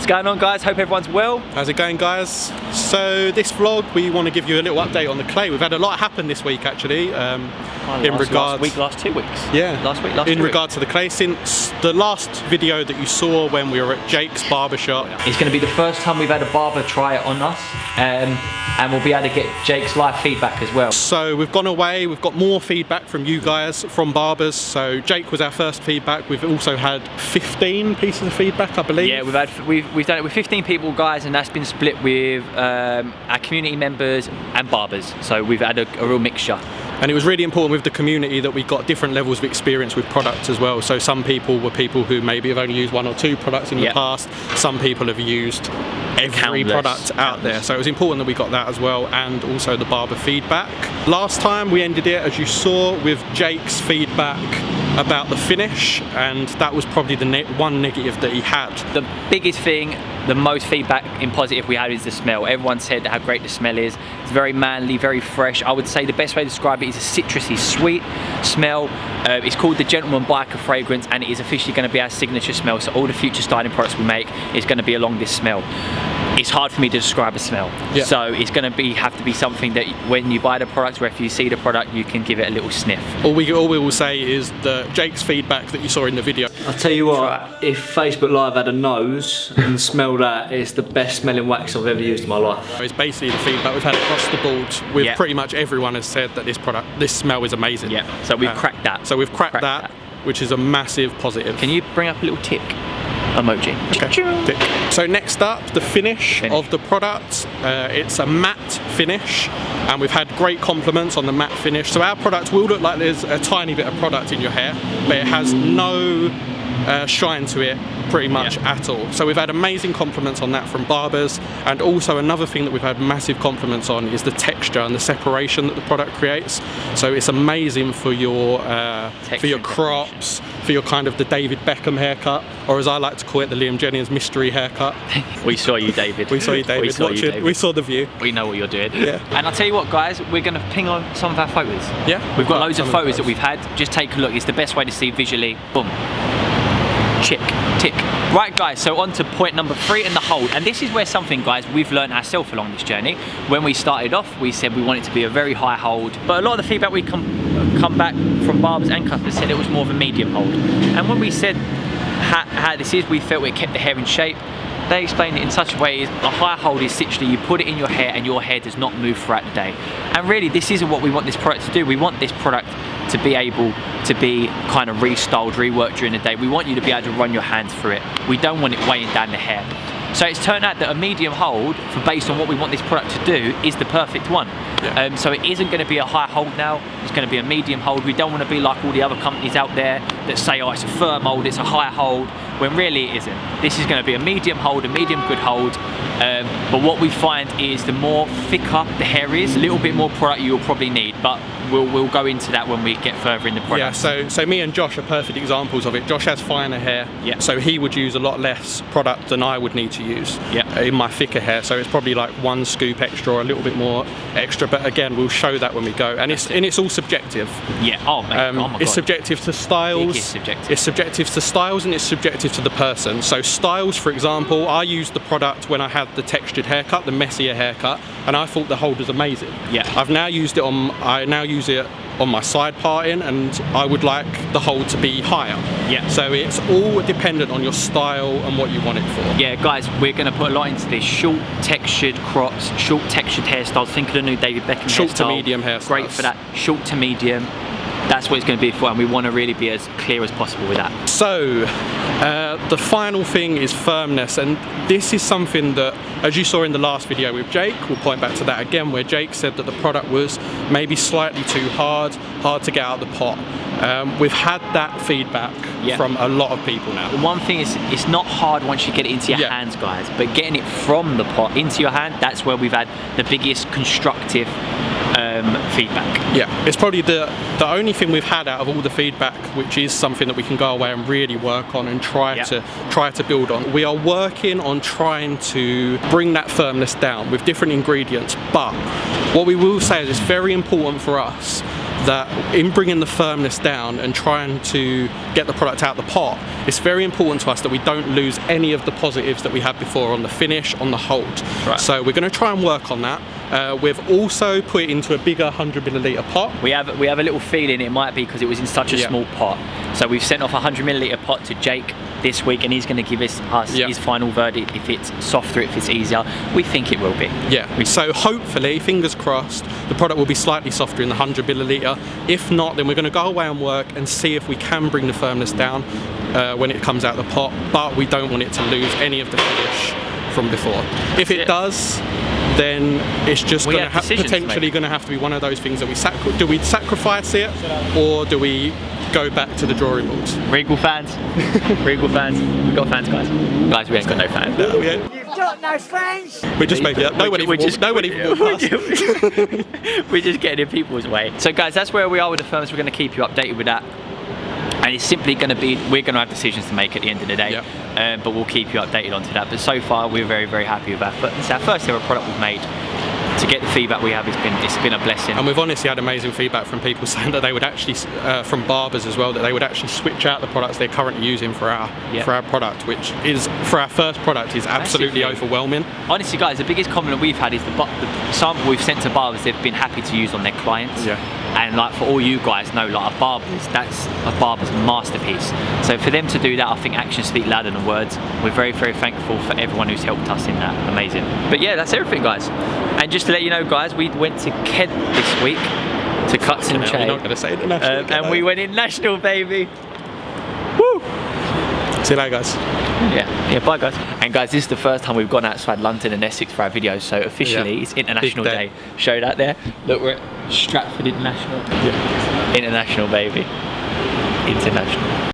going on, guys? Hope everyone's well. How's it going, guys? So this vlog, we want to give you a little update on the clay. We've had a lot happen this week, actually. Last 2 weeks. Yeah. Last week. In regard to the clay, since the last video that you saw when we were at Jake's barber shop. It's going to be the first time we've had a barber try it on us, and we'll be able to get Jake's live feedback as well. So we've gone away. We've got more feedback from you guys, from barbers. So Jake was our first feedback. We've also had 15 pieces of feedback, I believe. Yeah, we've done it with 15 people, guys, and that's been split with our community members and barbers. So we've had a real mixture. And it was really important with the community that we got different levels of experience with products as well. So some people were people who maybe have only used 1 or 2 products in the past. Some people have used every product out there. So it was important that we got that as well, and also the barber feedback. Last time we ended it, as you saw, with Jake's feedback about the finish, and that was probably the one negative that he had. The biggest thing, the most feedback in positive we had is the smell. Everyone said how great the smell is. It's very manly, very fresh. I would say the best way to describe it is a citrusy, sweet smell. It's called the Gentleman Biker fragrance, and it is officially going to be our signature smell. So all the future styling products we make is going to be along this smell. It's hard for me to describe a smell. Yeah. So it's going to have to be something that when you buy the product, or if you see the product, you can give it a little sniff. All we will say is that Jake's feedback that you saw in the video. I'll tell you what, if Facebook Live had a nose and smelled that, it's the best smelling wax I've ever used in my life. It's basically the feedback we've had across the board with pretty much everyone has said that this smell is amazing. Yeah, so we've cracked that. So we've cracked that, which is a massive positive. Can you bring up a little tick emoji? Okay. Tick. So next up, the finish of the product. It's a matte finish, and we've had great compliments on the matte finish. So our product will look like there's a tiny bit of product in your hair, but it has no shine to it pretty much at all. So we've had amazing compliments on that from barbers, and also another thing that we've had massive compliments on is the texture and the separation that the product creates. So it's amazing for your crops, for your kind of the David Beckham haircut, or as I like to call it, the Liam Jennings mystery haircut. We saw you, David. We saw you, David. We saw the view. We know what you're doing. Yeah. And I'll tell you what, guys, we're going to ping on some of our photos. Yeah. We've got loads of photos that we've had. Just take a look. It's the best way to see visually. Boom. Chick, tick. Right, guys, so on to point number 3 in the hold. And this is where something, guys, we've learned ourselves along this journey. When we started off, we said we want it to be a very high hold, but a lot of the feedback we come back from barbers and customers said it was more of a medium hold. And when we said how this is, we felt it kept the hair in shape. They explained it in such a way as a high hold is literally you put it in your hair and your hair does not move throughout the day. And really, this isn't what we want this product to do. We want this product to be able to be kind of restyled, reworked during the day. We want you to be able to run your hands through it. We don't want it weighing down the hair. So it's turned out that a medium hold, based on what we want this product to do, is the perfect one. Yeah. So it isn't going to be a high hold now, it's going to be a medium hold. We don't want to be like all the other companies out there that say, oh, it's a firm hold, it's a high hold, when really it isn't. This is going to be a medium hold, a medium good hold. But what we find is the more thicker the hair is, a little bit more product you'll probably need, but we'll go into that when we get further in the product. Yeah, so me and Josh are perfect examples of it. Josh has finer hair, so he would use a lot less product than I would need to use in my thicker hair. So it's probably like 1 scoop extra or a little bit more extra, but again, we'll show that when we go. And it's all subjective. Yeah, oh my God. It's subjective to styles. It is subjective. It's subjective to styles, and it's subjective to the person. So styles, for example, I used the product when I had the textured haircut, the messier haircut, and I thought the hold was amazing. Yeah. I now use it on my side parting, and I would like the hold to be higher. Yeah. So it's all dependent on your style and what you want it for. Yeah, guys, we're going to put a lot into this. Short textured crops, short textured hairstyles. Think of the new David Beckham short hairstyle. To medium hairstyles. Great for that. Short to medium. That's what it's going to be for, and we want to really be as clear as possible with that. So, the final thing is firmness, and this is something that, as you saw in the last video with Jake, we'll point back to that again, where Jake said that the product was maybe slightly too hard to get out of the pot. We've had that feedback from a lot of people now. The one thing is, it's not hard once you get it into your hands, guys, but getting it from the pot into your hand, that's where we've had the biggest constructive feedback. Yeah, it's probably the only thing we've had out of all the feedback, which is something that we can go away and really work on and try to build on. We are working on trying to bring that firmness down with different ingredients, but what we will say is it's very important for us that in bringing the firmness down and trying to get the product out of the pot, it's very important to us that we don't lose any of the positives that we had before on the finish, on the hold. Right. So we're going to try and work on that. We've also put it into a bigger 100 milliliter pot. We have a little feeling it might be because it was in such a small pot. So we've sent off a 100 milliliter pot to Jake this week, and he's going to give us his final verdict. If it's softer, if it's easier, we think it will be. Yeah. So hopefully, fingers crossed, the product will be slightly softer in the 100 milliliter. If not, then we're going to go away and work and see if we can bring the firmness down when it comes out of the pot. But we don't want it to lose any of the finish from before. If it does, then it's just going to potentially going to have to be one of those things that we do we sacrifice it, or do we go back to the drawing boards? Regal fans, Regal fans, we've got fans, guys. Guys, we ain't got no fans. No, You've got no fans. we're just making it. Nobody even walked past. We're just getting in people's way. So guys, that's where we are with the firmness. We're going to keep you updated with that. And it's simply going to be, we're going to have decisions to make at the end of the day, but we'll keep you updated onto that. But so far, we're very, very happy with that. It's our first ever product we've made. To get the feedback we have, it's been a blessing. And we've honestly had amazing feedback from people saying that they would actually, from barbers as well, that they would actually switch out the products they're currently using for our product, which is, for our first product, is absolutely overwhelming. Honestly guys, the biggest compliment we've had is the sample we've sent to barbers they've been happy to use on their clients. And like for all you guys know, like a barber's masterpiece. So for them to do that, I think actions speak louder than words. We're very, very thankful for everyone who's helped us in that. Amazing. But yeah, that's everything guys. And just to let you know guys, we went to Kent this week to cut some chain. We're not going to say international. And we went international, baby. Woo! See you later guys. Yeah, bye guys. And guys, this is the first time we've gone outside London and Essex for our videos, so officially it's International Day. Show that there. Look, we're at Stratford International. International, baby. International.